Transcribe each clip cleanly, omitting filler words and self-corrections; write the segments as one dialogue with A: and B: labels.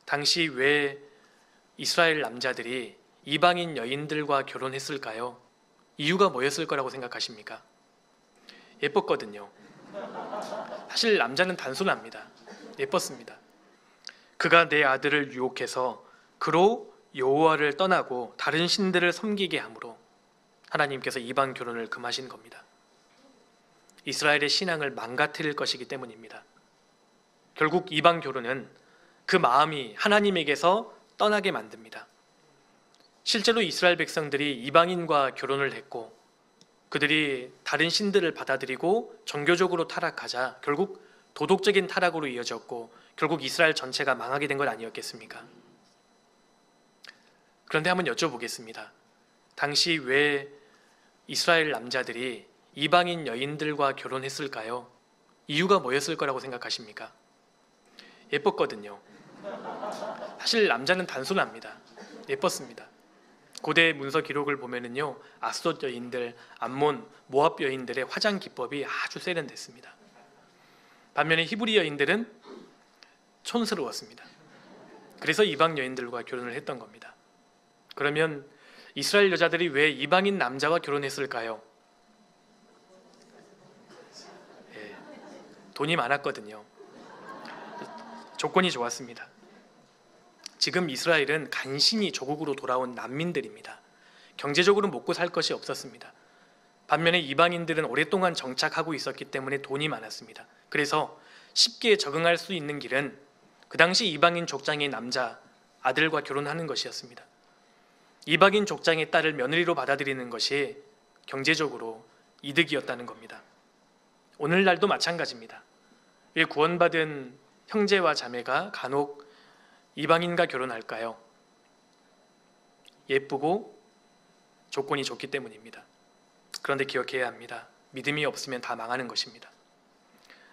A: 당시 왜 이스라엘 남자들이 이방인 여인들과 결혼했을까요? 이유가 뭐였을 거라고 생각하십니까? 예뻤거든요. 사실 남자는 단순합니다. 예뻤습니다. 그가 내 아들을 유혹해서 그로 여호와를 떠나고 다른 신들을 섬기게 함으로 하나님께서 이방 결혼을 금하신 겁니다. 이스라엘의 신앙을 망가뜨릴 것이기 때문입니다. 결국 이방 결혼은 그 마음이 하나님에게서 떠나게 만듭니다. 실제로 이스라엘 백성들이 이방인과 결혼을 했고 그들이 다른 신들을 받아들이고 종교적으로 타락하자 결국 도덕적인 타락으로 이어졌고 결국 이스라엘 전체가 망하게 된 것 아니었겠습니까? 그런데 한번 여쭤보겠습니다. 당시 왜 이스라엘 남자들이 이방인 여인들과 결혼했을까요? 이유가 뭐였을 거라고 생각하십니까? 예뻤거든요. 사실 남자는 단순합니다. 예뻤습니다. 고대 문서 기록을 보면은요, 아스돗 여인들, 암몬, 모압 여인들의 화장 기법이 아주 세련됐습니다. 반면에 히브리 여인들은 촌스러웠습니다. 그래서 이방 여인들과 결혼을 했던 겁니다. 그러면 이스라엘 여자들이 왜 이방인 남자와 결혼했을까요? 돈이 많았거든요. 조건이 좋았습니다. 지금 이스라엘은 간신히 조국으로 돌아온 난민들입니다. 경제적으로 먹고 살 것이 없었습니다. 반면에 이방인들은 오랫동안 정착하고 있었기 때문에 돈이 많았습니다. 그래서 쉽게 적응할 수 있는 길은 그 당시 이방인 족장의 남자 아들과 결혼하는 것이었습니다. 이방인 족장의 딸을 며느리로 받아들이는 것이 경제적으로 이득이었다는 겁니다. 오늘날도 마찬가지입니다. 왜 구원받은 형제와 자매가 간혹 이방인과 결혼할까요? 예쁘고 조건이 좋기 때문입니다. 그런데 기억해야 합니다. 믿음이 없으면 다 망하는 것입니다.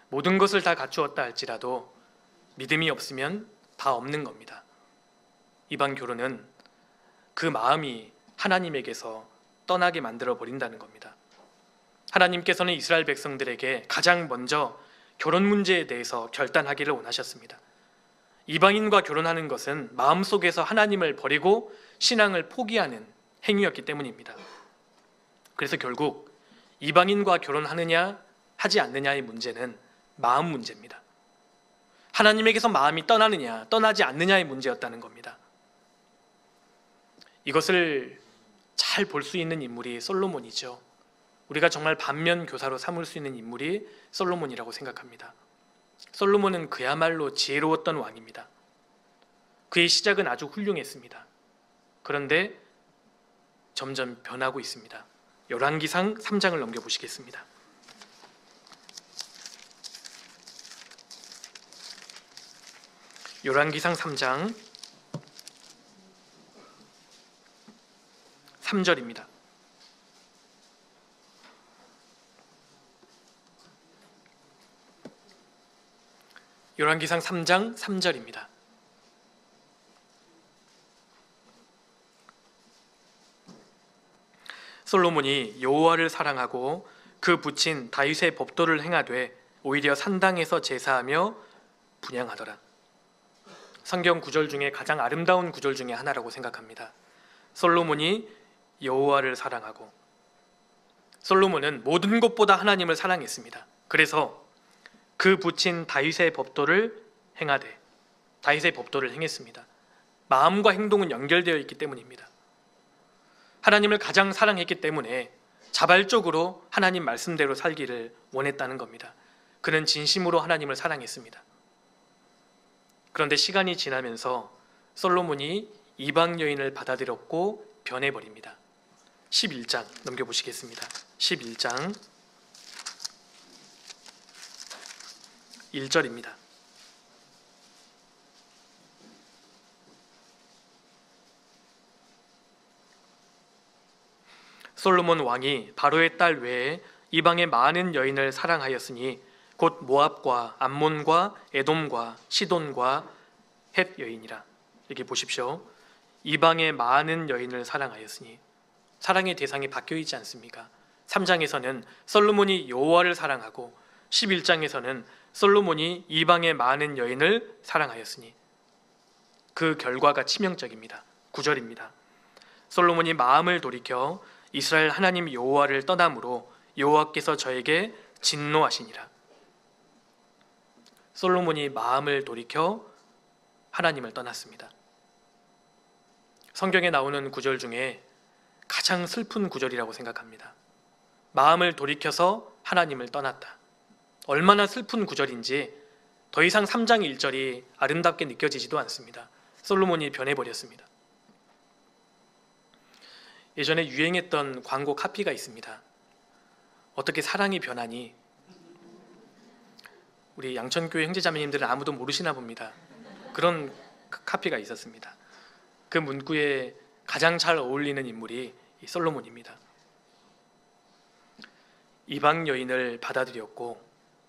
A: 모든 것을 다 갖추었다 할지라도 믿음이 없으면 다 없는 겁니다. 이방 결혼은 그 마음이 하나님에게서 떠나게 만들어 버린다는 겁니다. 하나님께서는 이스라엘 백성들에게 가장 먼저 결혼 문제에 대해서 결단하기를 원하셨습니다. 이방인과 결혼하는 것은 마음속에서 하나님을 버리고 신앙을 포기하는 행위였기 때문입니다. 그래서 결국 이방인과 결혼하느냐 하지 않느냐의 문제는 마음 문제입니다. 하나님에게서 마음이 떠나느냐 떠나지 않느냐의 문제였다는 겁니다. 이것을 잘 볼 수 있는 인물이 솔로몬이죠. 우리가 정말 반면 교사로 삼을 수 있는 인물이 솔로몬이라고 생각합니다. 솔로몬은 그야말로 지혜로웠던 왕입니다. 그의 시작은 아주 훌륭했습니다. 그런데 점점 변하고 있습니다. 열왕기상 3장을 넘겨보시겠습니다. 열왕기상 3장 3절입니다. 열왕기상 3장 3절입니다. 솔로몬이 여호와를 사랑하고 그 부친 다윗의 법도를 행하되 오히려 산당에서 제사하며 분향하더라. 성경 구절 중에 가장 아름다운 구절 중에 하나라고 생각합니다. 솔로몬이 여호와를 사랑하고, 솔로몬은 모든 것보다 하나님을 사랑했습니다. 그래서 그 부친 다윗의 법도를 행하되, 다윗의 법도를 행했습니다. 마음과 행동은 연결되어 있기 때문입니다. 하나님을 가장 사랑했기 때문에 자발적으로 하나님 말씀대로 살기를 원했다는 겁니다. 그는 진심으로 하나님을 사랑했습니다. 그런데 시간이 지나면서 솔로몬이 이방 여인을 받아들였고 변해버립니다. 11장 넘겨보시겠습니다. 11장 1절입니다. 솔로몬 왕이 바로의 딸 외에 이방의 많은 여인을 사랑하였으니 곧 모압과 암몬과 에돔과 시돈과 헷 여인이라. 여기 보십시오. 이방의 많은 여인을 사랑하였으니, 사랑의 대상이 바뀌어 있지 않습니까? 3장에서는 솔로몬이 여호와를 사랑하고 11장에서는 솔로몬이 이방의 많은 여인을 사랑하였으니, 그 결과가 치명적입니다. 9절입니다. 솔로몬이 마음을 돌이켜 이스라엘 하나님 여호와를 떠남으로 여호와께서 저에게 진노하시니라. 솔로몬이 마음을 돌이켜 하나님을 떠났습니다. 성경에 나오는 구절 중에 가장 슬픈 구절이라고 생각합니다. 마음을 돌이켜서 하나님을 떠났다. 얼마나 슬픈 구절인지 더 이상 3장 1절이 아름답게 느껴지지도 않습니다. 솔로몬이 변해버렸습니다. 예전에 유행했던 광고 카피가 있습니다. 어떻게 사랑이 변하니? 우리 양천교회 형제자매님들은 아무도 모르시나 봅니다. 그런 카피가 있었습니다. 그 문구에 가장 잘 어울리는 인물이 이 솔로몬입니다. 이방 여인을 받아들였고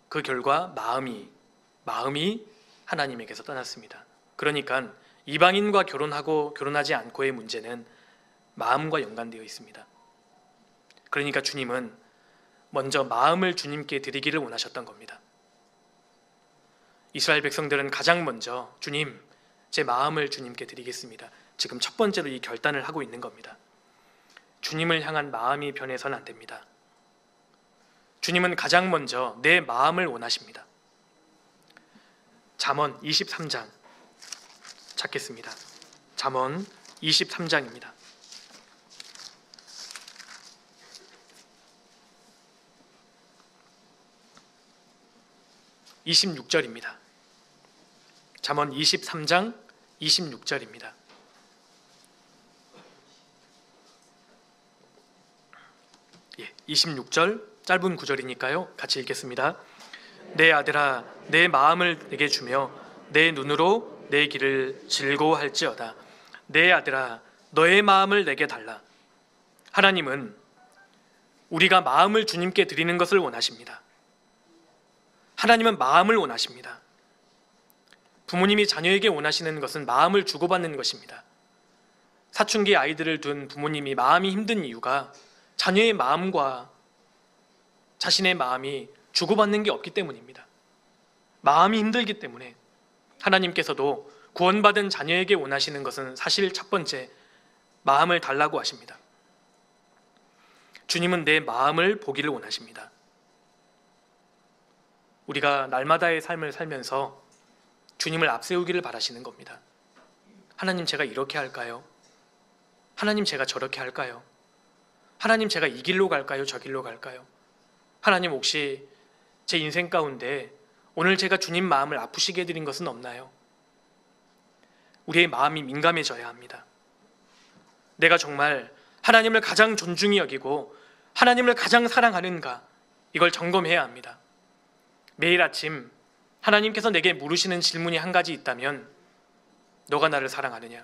A: 그 결과 마음이 하나님에게서 떠났습니다. 그러니까 이방인과 결혼하고 결혼하지 않고의 문제는 마음과 연관되어 있습니다. 그러니까 주님은 먼저 마음을 주님께 드리기를 원하셨던 겁니다. 이스라엘 백성들은 가장 먼저 주님, 제 마음을 주님께 드리겠습니다. 지금 첫 번째로 이 결단을 하고 있는 겁니다. 주님을 향한 마음이 변해서는 안 됩니다. 주님은 가장 먼저 내 마음을 원하십니다. 잠언 23장 찾겠습니다. 잠언 23장입니다. 26절입니다. 잠언 23장 26절입니다. 예, 26절 짧은 구절이니까요. 같이 읽겠습니다. 내 아들아, 내 마음을 내게 주며 내 눈으로 내 길을 즐거워할지어다. 내 아들아, 너의 마음을 내게 달라. 하나님은 우리가 마음을 주님께 드리는 것을 원하십니다. 하나님은 마음을 원하십니다. 부모님이 자녀에게 원하시는 것은 마음을 주고받는 것입니다. 사춘기 아이들을 둔 부모님이 마음이 힘든 이유가 자녀의 마음과 자신의 마음이 주고받는 게 없기 때문입니다. 마음이 힘들기 때문에 하나님께서도 구원받은 자녀에게 원하시는 것은 사실 첫 번째, 마음을 달라고 하십니다. 주님은 내 마음을 보기를 원하십니다. 우리가 날마다의 삶을 살면서 주님을 앞세우기를 바라시는 겁니다. 하나님, 제가 이렇게 할까요? 하나님, 제가 저렇게 할까요? 하나님, 제가 이 길로 갈까요? 저 길로 갈까요? 하나님, 혹시 제 인생 가운데 오늘 제가 주님 마음을 아프시게 해드린 것은 없나요? 우리의 마음이 민감해져야 합니다. 내가 정말 하나님을 가장 존중히 여기고 하나님을 가장 사랑하는가, 이걸 점검해야 합니다. 매일 아침 하나님께서 내게 물으시는 질문이 한 가지 있다면 너가 나를 사랑하느냐?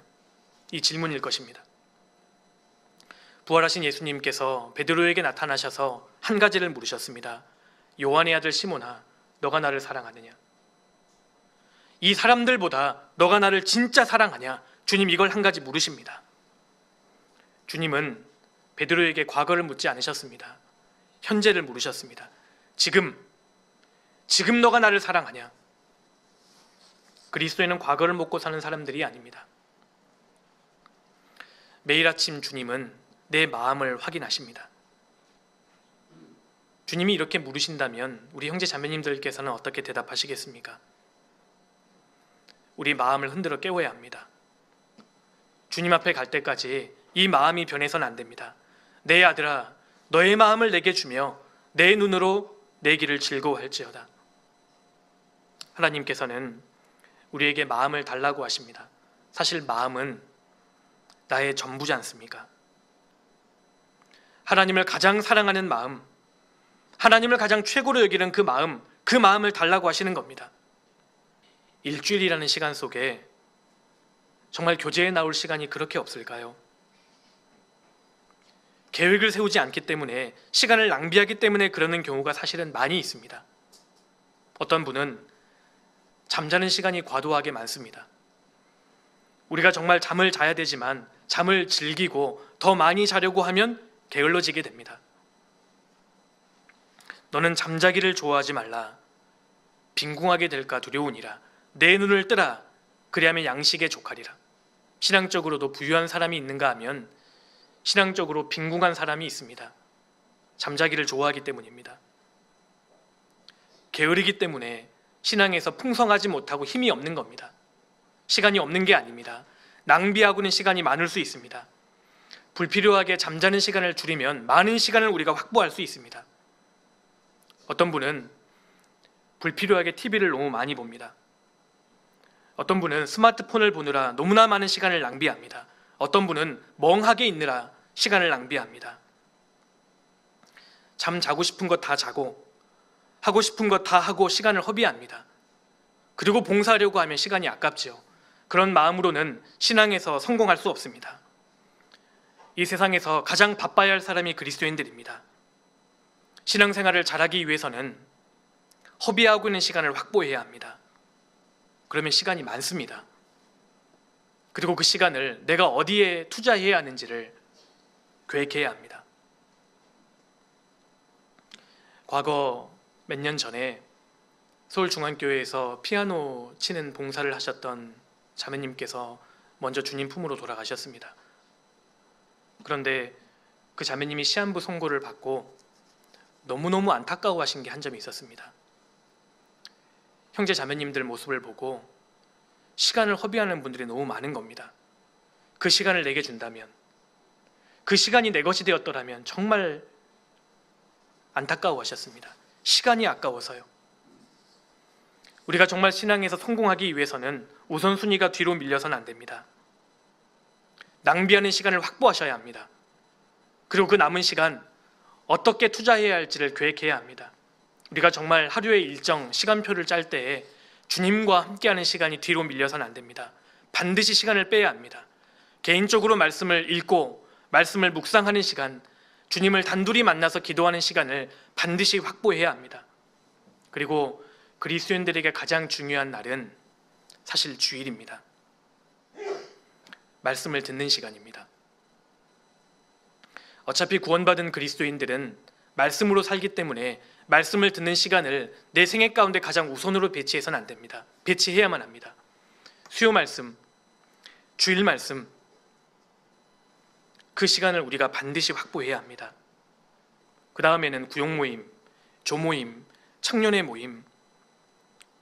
A: 이 질문일 것입니다. 부활하신 예수님께서 베드로에게 나타나셔서 한 가지를 물으셨습니다. 요한의 아들 시몬아, 너가 나를 사랑하느냐? 이 사람들보다 너가 나를 진짜 사랑하냐? 주님 이걸 한 가지 물으십니다. 주님은 베드로에게 과거를 묻지 않으셨습니다. 현재를 물으셨습니다. 지금 너가 나를 사랑하냐? 그리스도인은 과거를 묻고 사는 사람들이 아닙니다. 매일 아침 주님은 내 마음을 확인하십니다. 주님이 이렇게 물으신다면 우리 형제 자매님들께서는 어떻게 대답하시겠습니까? 우리 마음을 흔들어 깨워야 합니다. 주님 앞에 갈 때까지 이 마음이 변해서는 안 됩니다. 내 아들아, 너의 마음을 내게 주며 내 눈으로 내 길을 즐거워할지어다. 하나님께서는 우리에게 마음을 달라고 하십니다. 사실 마음은 나의 전부지 않습니까? 하나님을 가장 사랑하는 마음, 하나님을 가장 최고로 여기는 그 마음을 달라고 하시는 겁니다. 일주일이라는 시간 속에 정말 교제에 나올 시간이 그렇게 없을까요? 계획을 세우지 않기 때문에, 시간을 낭비하기 때문에 그러는 경우가 사실은 많이 있습니다. 어떤 분은 잠자는 시간이 과도하게 많습니다. 우리가 정말 잠을 자야 되지만 잠을 즐기고 더 많이 자려고 하면 게을러지게 됩니다. 너는 잠자기를 좋아하지 말라. 빈궁하게 될까 두려우니라. 내 눈을 뜨라. 그리하면 양식에 족하리라. 신앙적으로도 부유한 사람이 있는가 하면 신앙적으로 빈궁한 사람이 있습니다. 잠자기를 좋아하기 때문입니다. 게으르기 때문에 신앙에서 풍성하지 못하고 힘이 없는 겁니다. 시간이 없는 게 아닙니다. 낭비하고는 시간이 많을 수 있습니다. 불필요하게 잠자는 시간을 줄이면 많은 시간을 우리가 확보할 수 있습니다. 어떤 분은 불필요하게 TV를 너무 많이 봅니다. 어떤 분은 스마트폰을 보느라 너무나 많은 시간을 낭비합니다. 어떤 분은 멍하게 있느라 시간을 낭비합니다. 잠 자고 싶은 것 다 자고 하고 싶은 것 다 하고 시간을 허비합니다. 그리고 봉사하려고 하면 시간이 아깝지요. 그런 마음으로는 신앙에서 성공할 수 없습니다. 이 세상에서 가장 바빠야 할 사람이 그리스도인들입니다. 신앙생활을 잘하기 위해서는 허비하고 있는 시간을 확보해야 합니다. 그러면 시간이 많습니다. 그리고 그 시간을 내가 어디에 투자해야 하는지를 계획해야 합니다. 과거 몇 년 전에 서울중앙교회에서 피아노 치는 봉사를 하셨던 자매님께서 먼저 주님 품으로 돌아가셨습니다. 그런데 그 자매님이 시한부 선고를 받고 너무너무 안타까워하신 게 한 점이 있었습니다. 형제 자매님들 모습을 보고 시간을 허비하는 분들이 너무 많은 겁니다. 그 시간을 내게 준다면, 그 시간이 내 것이 되었더라면 정말 안타까워하셨습니다. 시간이 아까워서요. 우리가 정말 신앙에서 성공하기 위해서는 우선순위가 뒤로 밀려서는 안 됩니다. 낭비하는 시간을 확보하셔야 합니다. 그리고 그 남은 시간 어떻게 투자해야 할지를 계획해야 합니다. 우리가 정말 하루의 일정, 시간표를 짤 때에 주님과 함께하는 시간이 뒤로 밀려서는 안 됩니다. 반드시 시간을 빼야 합니다. 개인적으로 말씀을 읽고 말씀을 묵상하는 시간, 주님을 단둘이 만나서 기도하는 시간을 반드시 확보해야 합니다. 그리고 그리스도인들에게 가장 중요한 날은 사실 주일입니다. 말씀을 듣는 시간입니다. 어차피 구원받은 그리스도인들은 말씀으로 살기 때문에 말씀을 듣는 시간을 내 생애 가운데 가장 우선으로 배치해서는 안 됩니다. 배치해야만 합니다. 수요 말씀, 주일 말씀, 그 시간을 우리가 반드시 확보해야 합니다. 그 다음에는 구역 모임, 조모임, 청년의 모임,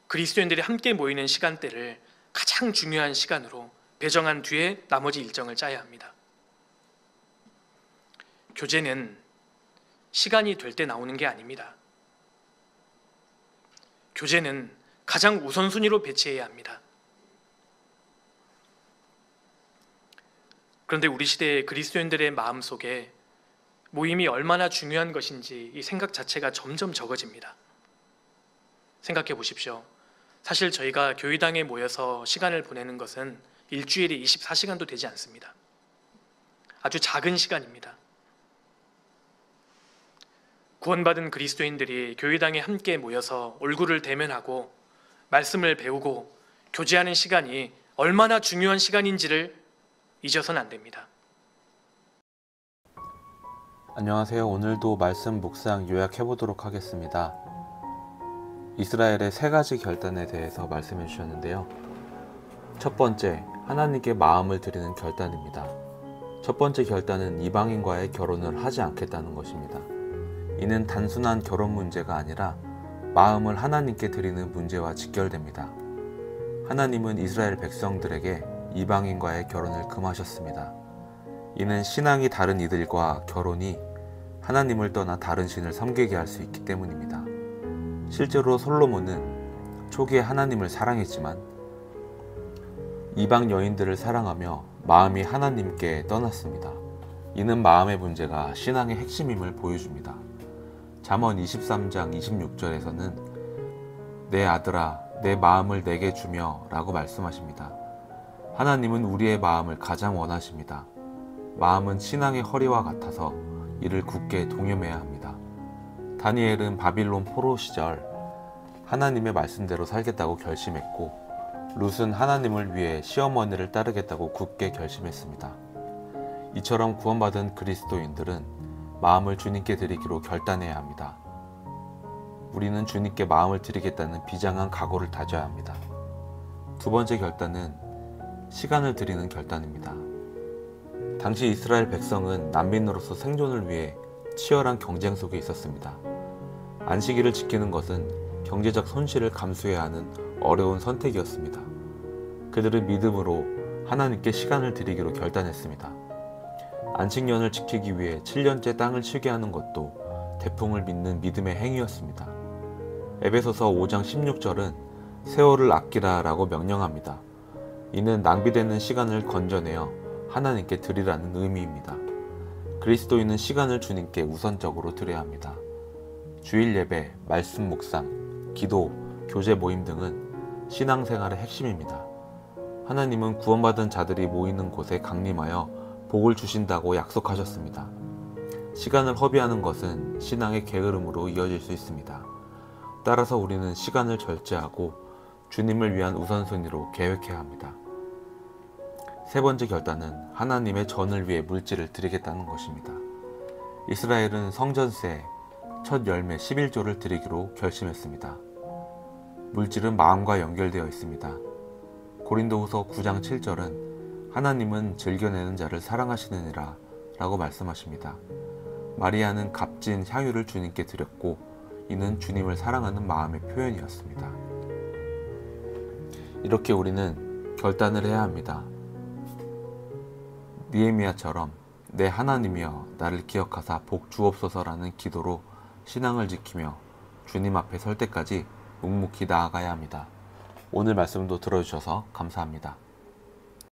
A: 그리스도인들이 함께 모이는 시간대를 가장 중요한 시간으로 배정한 뒤에 나머지 일정을 짜야 합니다. 교제는 시간이 될 때 나오는 게 아닙니다. 교제는 가장 우선순위로 배치해야 합니다. 그런데 우리 시대의 그리스도인들의 마음속에 모임이 얼마나 중요한 것인지 이 생각 자체가 점점 적어집니다. 생각해 보십시오. 사실 저희가 교회당에 모여서 시간을 보내는 것은 일주일에 24시간도 되지 않습니다. 아주 작은 시간입니다. 구원받은 그리스도인들이 교회당에 함께 모여서 얼굴을 대면하고 말씀을 배우고 교제하는 시간이 얼마나 중요한 시간인지를 잊어서는 안 됩니다.
B: 안녕하세요. 오늘도 말씀 묵상 요약해 보도록 하겠습니다. 이스라엘의 세 가지 결단에 대해서 말씀해 주셨는데요. 첫 번째, 하나님께 마음을 드리는 결단입니다. 첫 번째 결단은 이방인과의 결혼을 하지 않겠다는 것입니다. 이는 단순한 결혼 문제가 아니라 마음을 하나님께 드리는 문제와 직결됩니다. 하나님은 이스라엘 백성들에게 이방인과의 결혼을 금하셨습니다. 이는 신앙이 다른 이들과 결혼이 하나님을 떠나 다른 신을 섬기게 할 수 있기 때문입니다. 실제로 솔로몬은 초기에 하나님을 사랑했지만 이방 여인들을 사랑하며 마음이 하나님께 떠났습니다. 이는 마음의 문제가 신앙의 핵심임을 보여줍니다. 잠언 23장 26절에서는 내 아들아 내 마음을 내게 주며 라고 말씀하십니다. 하나님은 우리의 마음을 가장 원하십니다. 마음은 신앙의 허리와 같아서 이를 굳게 동여매야 합니다. 다니엘은 바빌론 포로 시절 하나님의 말씀대로 살겠다고 결심했고 룻은 하나님을 위해 시어머니를 따르겠다고 굳게 결심했습니다. 이처럼 구원받은 그리스도인들은 마음을 주님께 드리기로 결단해야 합니다. 우리는 주님께 마음을 드리겠다는 비장한 각오를 다져야 합니다. 두 번째 결단은 시간을 드리는 결단입니다. 당시 이스라엘 백성은 난민으로서 생존을 위해 치열한 경쟁 속에 있었습니다. 안식일을 지키는 것은 경제적 손실을 감수해야 하는 어려운 선택이었습니다. 그들은 믿음으로 하나님께 시간을 드리기로 결단했습니다. 안식년을 지키기 위해 7년째 땅을 치게 하는 것도 태풍을 믿는 믿음의 행위였습니다. 에베소서 5장 16절은 세월을 아끼라 라고 명령합니다. 이는 낭비되는 시간을 건져내어 하나님께 드리라는 의미입니다. 그리스도인은 시간을 주님께 우선적으로 드려야 합니다. 주일 예배, 말씀 묵상, 기도, 교제 모임 등은 신앙생활의 핵심입니다. 하나님은 구원받은 자들이 모이는 곳에 강림하여 복을 주신다고 약속하셨습니다. 시간을 허비하는 것은 신앙의 게으름으로 이어질 수 있습니다. 따라서 우리는 시간을 절제하고 주님을 위한 우선순위로 계획해야 합니다. 세 번째 결단은 하나님의 전을 위해 물질을 드리겠다는 것입니다. 이스라엘은 성전세 첫 열매 11조를 드리기로 결심했습니다. 물질은 마음과 연결되어 있습니다. 고린도후서 9장 7절은 하나님은 즐겨내는 자를 사랑하시느니라 라고 말씀하십니다. 마리아는 값진 향유를 주님께 드렸고 이는 주님을 사랑하는 마음의 표현이었습니다. 이렇게 우리는 결단을 해야 합니다. 느헤미야처럼 내 하나님이여 나를 기억하사 복 주옵소서라는 기도로 신앙을 지키며 주님 앞에 설 때까지 묵묵히 나아가야 합니다. 오늘 말씀도 들어주셔서 감사합니다.